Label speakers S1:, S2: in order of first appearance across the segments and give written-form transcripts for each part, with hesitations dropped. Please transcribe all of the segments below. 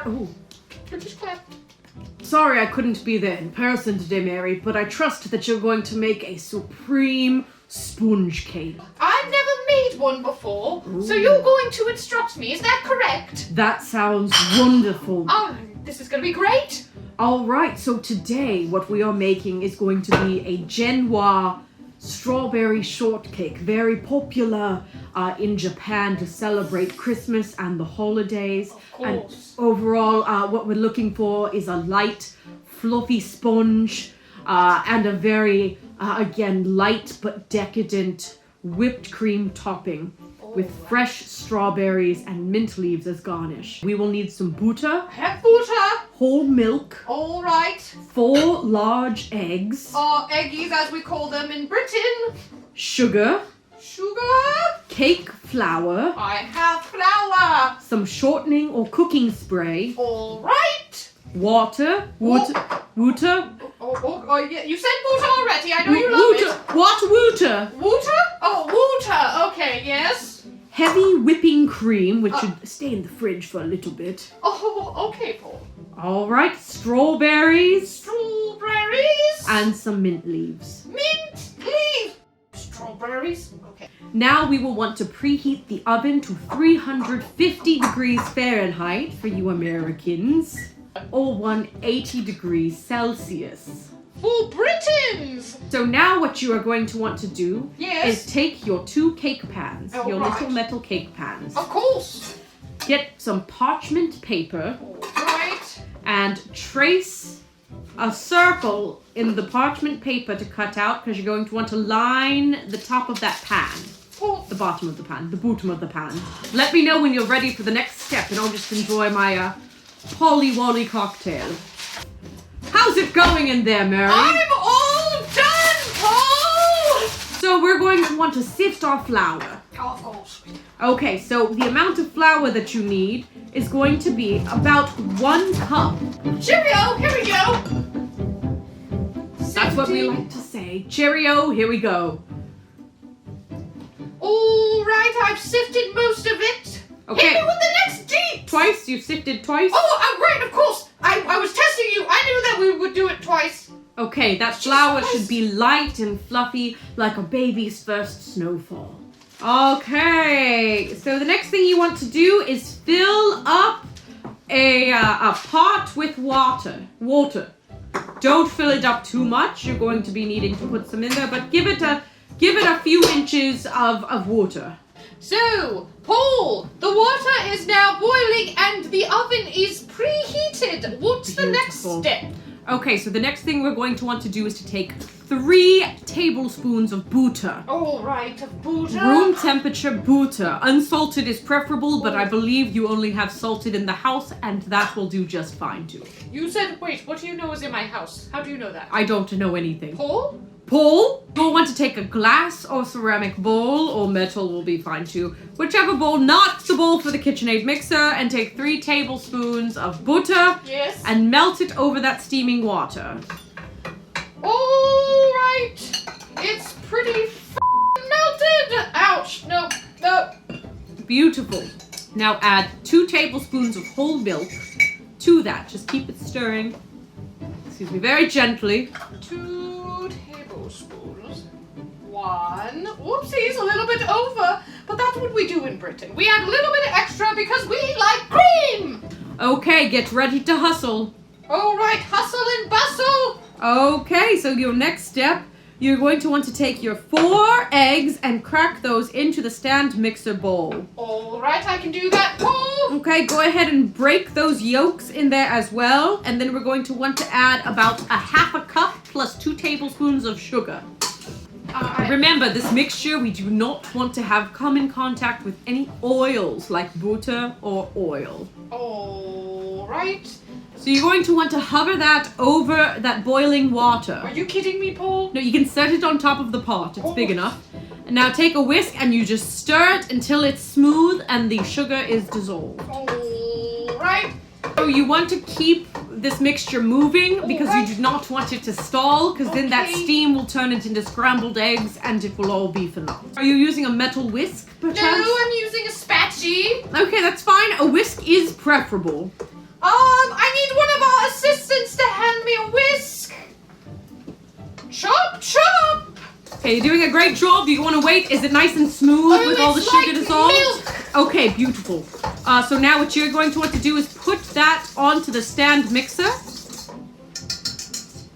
S1: British clap.
S2: Sorry I couldn't be there in person today, Mary, but I trust that you're going to make a supreme sponge cake.
S1: I've never made one before, so you're going to instruct me, is that correct?
S2: That sounds wonderful.
S1: Oh, this is going to be great.
S2: All right, so today what we are making is going to be a Genoa strawberry shortcake, very popular in Japan to celebrate Christmas and the holidays.
S1: Of course.
S2: And overall, what we're looking for is a light, fluffy sponge and a very, again, light but decadent whipped cream topping with fresh strawberries and mint leaves as garnish. We will need some butter,
S1: I have butter.
S2: whole milk,
S1: All right.
S2: 4 large eggs,
S1: Eggies as we call them in Britain.
S2: sugar,
S1: Sugar.
S2: cake flour,
S1: I have flour.
S2: some shortening or cooking spray,
S1: All right.
S2: water, water,
S1: Yeah, you said water already. I know you love it.
S2: water,
S1: Water? Oh, water. Okay, yes.
S2: heavy whipping cream, which should stay in the fridge for a little bit.
S1: Oh, okay, Paul.
S2: All right, strawberries,
S1: Strawberries.
S2: and some mint leaves.
S1: Mint leaves. Strawberries. Okay.
S2: Now we will want to preheat the oven to 350 degrees Fahrenheit for you Americans, or 180 degrees Celsius.
S1: For Britons.
S2: So now what you are going to want to do
S1: Yes.
S2: is take your 2 cake pans,
S1: Oh,
S2: your
S1: right.
S2: little metal cake pans.
S1: Of course.
S2: Get some parchment paper
S1: All right.
S2: and trace a circle in the parchment paper to cut out, because you're going to want to line the top of that pan.
S1: Paul.
S2: The bottom of the pan, the bottom of the pan. Let me know when you're ready for the next step and I'll just enjoy my Pollywolly cocktail. How's it going in there, Mary?
S1: I'm all done, Paul.
S2: So we're going to want to sift our flour.
S1: Oh, of course.
S2: Okay, so the amount of flour that you need is going to be about 1 cup.
S1: Cheerio. Here we go.
S2: That's what we like to say. Cheerio, here we go.
S1: All right, I've sifted most of it.
S2: Okay.
S1: Hit me with the next deep.
S2: Twice? You've sifted twice?
S1: Oh, right, of course. I was testing you. I knew that we would do it twice.
S2: Okay, that flour should be light and fluffy like a baby's first snowfall. Okay, so the next thing you want to do is fill up a pot with water. Don't fill it up too much. You're going to be needing to put some in there, but give it a few inches of water.
S1: So, Paul, the water is now boiling and the oven is preheated. What's the next
S2: Beautiful.
S1: step?
S2: Okay, so the next thing we're going to want to do is to take 3 tablespoons of butter.
S1: All right, butter.
S2: Room temperature butter. Unsalted is preferable, but I believe you only have salted in the house, and that will do just fine too.
S1: You said, wait, what do you know is in my house? How do you know that?
S2: I don't know anything.
S1: Paul?
S2: Paul, you'll want to take a glass or ceramic bowl, or metal will be fine too. Whichever bowl, not the bowl for the KitchenAid mixer, and take 3 tablespoons of butter.
S1: Yes.
S2: And melt it over that steaming water.
S1: All right. It's pretty melted. Ouch. No.
S2: Beautiful. Now add 2 tablespoons of whole milk to that. Just keep it stirring. Excuse me, very gently.
S1: 2 tablespoons. 1. Whoopsies, a little bit over. But that's what we do in Britain. We add a little bit extra because we like cream.
S2: Okay, get ready to hustle.
S1: All right, hustle and bustle.
S2: Okay, so your next step, you're going to want to take your 4 eggs and crack those into the stand mixer bowl.
S1: All right, I can do that, Paul.
S2: Okay, go ahead and break those yolks in there as well. And then we're going to want to add about a half a cup plus 2 tablespoons of sugar. Remember, this mixture we do not want to have come in contact with any oils like butter or oil.
S1: All right.
S2: So you're going to want to hover that over that boiling water.
S1: Are you kidding me, Paul?
S2: No, you can set it on top of the pot. It's big enough. And now take a whisk and you just stir it until it's smooth and the sugar is dissolved.
S1: All right.
S2: So you want to keep this mixture moving because you do not want it to stall, because then that steam will turn it into scrambled eggs and it will all be for naught. Are you using a metal whisk, perchance?
S1: No, I'm using a spatchy.
S2: Okay, that's fine. A whisk is preferable.
S1: I need one of our assistants to hand me a whisk. Chop, chop.
S2: Okay, you're doing a great job. Do you want to wait? Is it nice and smooth with all the
S1: it's
S2: sugar
S1: like
S2: dissolved?
S1: milk.
S2: Okay, beautiful. So now what you're going to want to do is put that onto the stand mixer.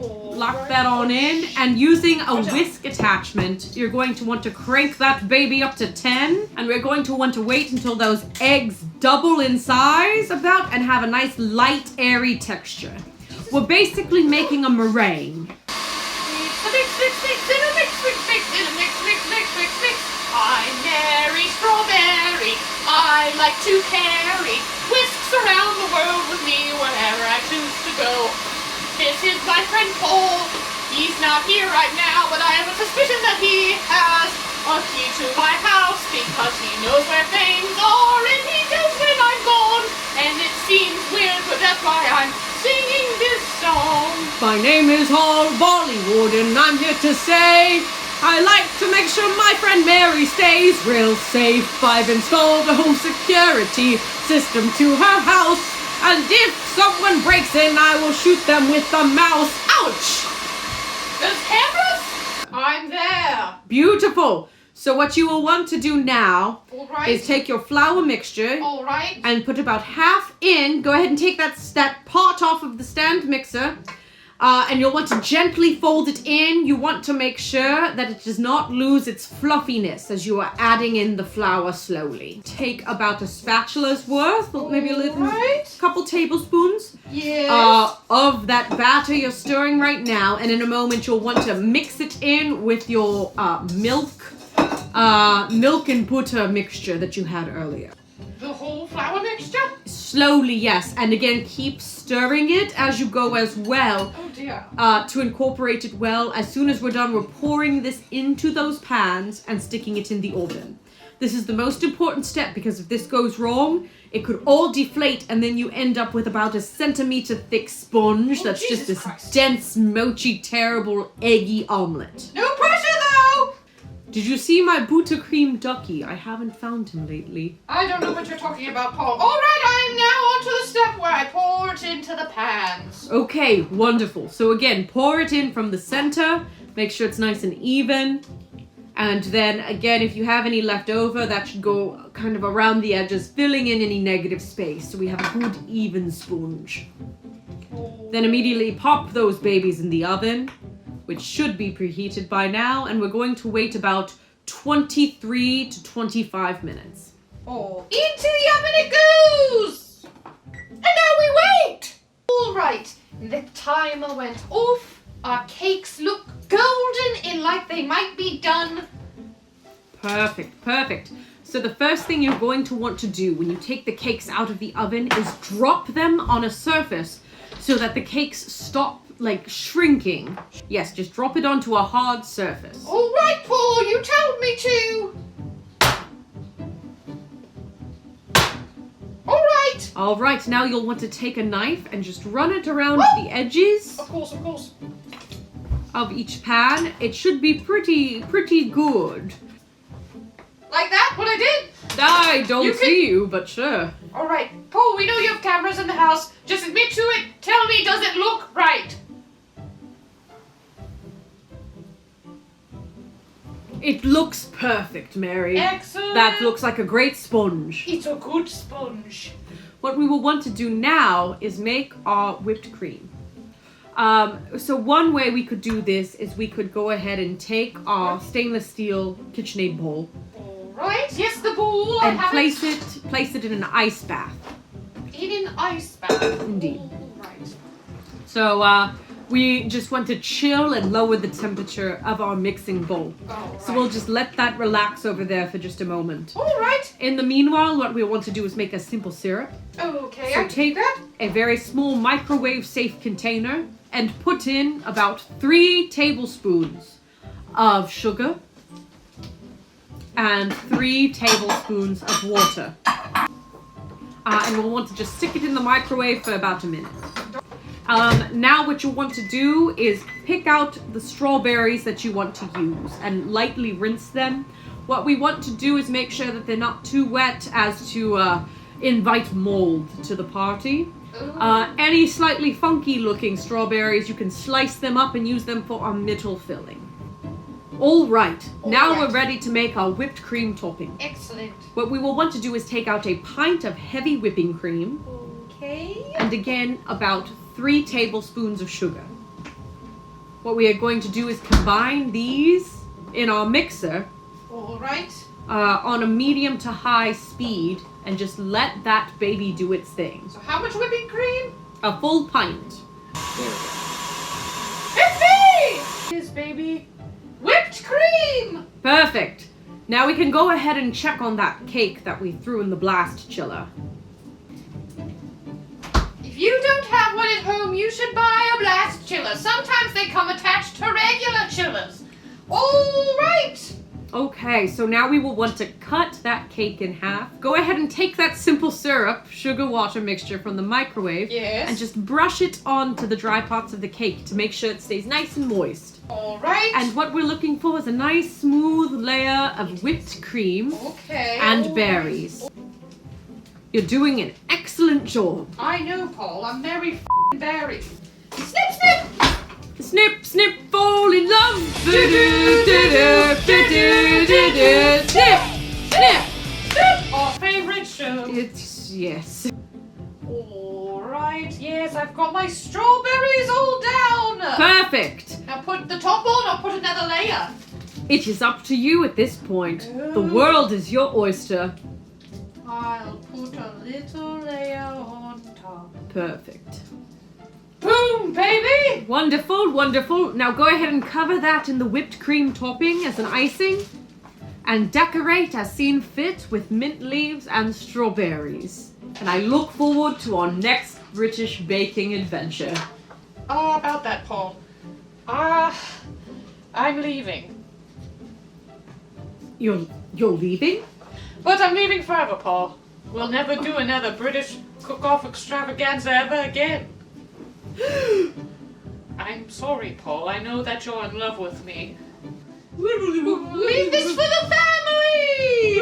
S2: Lock that on in, and using a whisk attachment, you're going to want to crank that baby up to 10, and we're going to want to wait until those eggs double in size about and have a nice light, airy texture. We're basically making a meringue.
S1: I'm Mary Strawberry. I like to carry whisks around the world with me wherever I choose to go. This is my friend Paul. He's not here right now, but I have a suspicion that he has a key to my house because he knows where things are and he knows when I'm gone. And it seems weird, but that's why I'm singing this song.
S2: My name is Haul Polywood, and I'm here to say I like to make sure my friend Mary stays real safe. I've installed a home security system to her house, and if someone breaks in, I will shoot them with a mouse. Ouch!
S1: There's cameras? I'm there.
S2: Beautiful. So what you will want to do now
S1: All right.
S2: is take your flour mixture
S1: All right.
S2: and put about half in. Go ahead and take that pot off of the stand mixer. And you'll want to gently fold it in. You want to make sure that it does not lose its fluffiness as you are adding in the flour slowly. Take about a spatula's worth, or maybe a little, couple tablespoons of that batter you're stirring right now. And in a moment, you'll want to mix it in with your milk and butter mixture that you had earlier.
S1: The whole flour mixture?
S2: Slowly, yes. And again, keep stirring it as you go as well.
S1: Oh dear.
S2: To incorporate it well. As soon as we're done, we're pouring this into those pans and sticking it in the oven. This is the most important step because if this goes wrong, it could all deflate and then you end up with about a centimeter thick sponge that's
S1: Jesus
S2: just this
S1: Christ.
S2: dense, mochi, terrible, eggy omelet.
S1: No pressure though!
S2: Did you see my buttercream ducky? I haven't found him lately.
S1: I don't know what you're talking about, Paul. Alright, I am now on to the step where I pour it into the pans.
S2: Okay, wonderful. So again, pour it in from the center. Make sure it's nice and even. And then again, if you have any left over, that should go kind of around the edges, filling in any negative space. So we have a good even sponge. Then immediately pop those babies in the oven, which should be preheated by now. And we're going to wait about 23 to 25 minutes.
S1: Oh, into the oven it goes! And now we wait! Alright, the timer went off. Our cakes look golden and like they might be done.
S2: Perfect, perfect. So the first thing you're going to want to do when you take the cakes out of the oven is drop them on a surface so that the cakes stop like shrinking. Yes, just drop it onto a hard surface.
S1: Alright, Paul, you told me to. Alright.
S2: All right, now you'll want to take a knife and just run it around the edges
S1: Of course.
S2: of each pan. It should be pretty good.
S1: Like that, what I did?
S2: I don't
S1: You can-
S2: see you, but sure.
S1: Alright, Paul, we know you have cameras in the house. Just admit to it. Tell me, does it look right?
S2: It looks perfect, Mary.
S1: Excellent.
S2: That looks like a great sponge.
S1: It's a good sponge.
S2: What we will want to do now is make our whipped cream. So one way we could do this is we could go ahead and take our stainless steel KitchenAid bowl
S1: Alright, yes, the bowl.
S2: and
S1: I have
S2: place it in an ice bath.
S1: in an ice bath.
S2: Indeed.
S1: Alright.
S2: So we just want to chill and lower the temperature of our mixing bowl. So we'll just let that relax over there for just a moment.
S1: Alright.
S2: In the meanwhile, what we want to do is make a simple syrup.
S1: Okay,
S2: So
S1: I
S2: take
S1: that.
S2: a very small microwave-safe container and put in about 3 tablespoons of sugar and 3 tablespoons of water. And we'll want to just stick it in the microwave for about a minute. Now what you'll want to do is pick out the strawberries that you want to use and lightly rinse them. What we want to do is make sure that they're not too wet as to invite mold to the party. Any slightly funky looking strawberries, you can slice them up and use them for our middle filling. All right, now we're ready to make our whipped cream topping.
S1: Excellent.
S2: What we will want to do is take out a pint of heavy whipping cream.
S1: Okay.
S2: And again, about 3 tablespoons of sugar. What we are going to do is combine these in our mixer
S1: All right.
S2: on a medium to high speed and just let that baby do its thing.
S1: So how much whipping cream?
S2: A full pint.
S1: It's me! This baby. Whipped cream!
S2: Perfect. Now we can go ahead and check on that cake that we threw in the blast chiller.
S1: If you don't have one at home, you should buy a blast chiller. Sometimes they come attached to regular chillers. All right.
S2: Okay, so now we will want to cut that cake in half. Go ahead and take that simple syrup, sugar water mixture from the microwave.
S1: Yes.
S2: And just brush it onto the dry parts of the cake to make sure it stays nice and moist.
S1: All right.
S2: And what we're looking for is a nice smooth layer of whipped cream
S1: Okay.
S2: and berries. You're doing an excellent job.
S1: I know, Paul. I'm very berry. Snip, snip.
S2: Snip, snip, fall in love. Snip, snip.
S1: Our favorite show.
S2: It's, yes.
S1: All right. Yes, I've got my strawberries all down.
S2: Perfect.
S1: Now put the top on or put another layer.
S2: It is up to you at this point. The world is your oyster.
S1: I'll put a little layer on top.
S2: Perfect.
S1: Boom, baby!
S2: Wonderful, wonderful. Now go ahead and cover that in the whipped cream topping as an icing and decorate as seen fit with mint leaves and strawberries. And I look forward to our next British baking adventure.
S1: Oh, about that, Paul. I'm leaving.
S2: You're leaving?
S1: But I'm leaving forever, Paul. We'll never do another British cook-off extravaganza ever again. I'm sorry, Paul. I know that you're in love with me. Leave this for the family!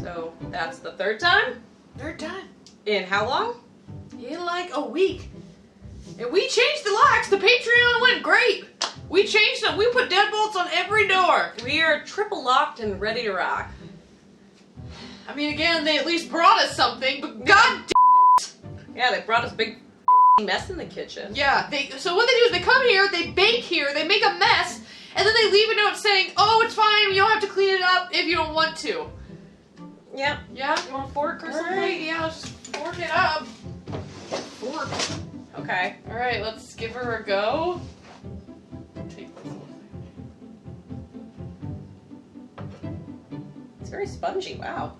S2: So that's the third time?
S1: Third time.
S2: In how long?
S1: In like a week. And we changed the locks. The Patreon went great. We changed them. We put deadbolts on every door.
S2: We are triple locked and ready to rock.
S1: I mean, again, they at least brought us something, but god
S2: Yeah, they brought us a big mess in the kitchen.
S1: yeah, so what they do is they come here, they bake here, they make a mess, and then they leave a note saying, oh, it's fine, you don't have to clean it up if you don't want to.
S2: Yep.
S1: Yeah?
S2: You want a fork or something?
S1: Alright, yeah, let's just fork it up. Fork.
S2: Okay.
S1: Alright, let's give her a go. Take this one.
S2: It's very spongy, wow.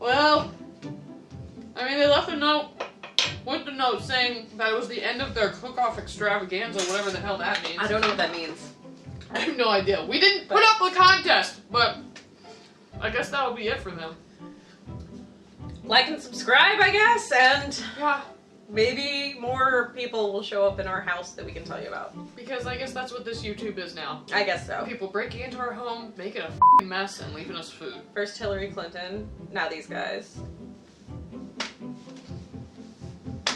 S1: Well, I mean, they left a note with the note saying that it was the end of their cook-off extravaganza, whatever the hell that means.
S2: I don't know what that means.
S1: I have no idea. We didn't put up a contest, but I guess that would be it for them.
S2: Like and subscribe, I guess, and
S1: Yeah,
S2: maybe more people will show up in our house that we can tell you about.
S1: because I guess that's what this YouTube is now.
S2: I guess so.
S1: People breaking into our home, making a f***ing mess, and leaving us food.
S2: First Hillary Clinton, now these guys.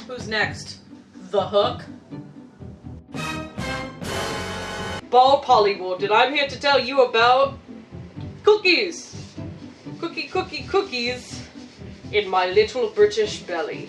S2: Who's next? The Hook? Haul Polywood, and I'm here to tell you about cookies. Cookies in my little British belly.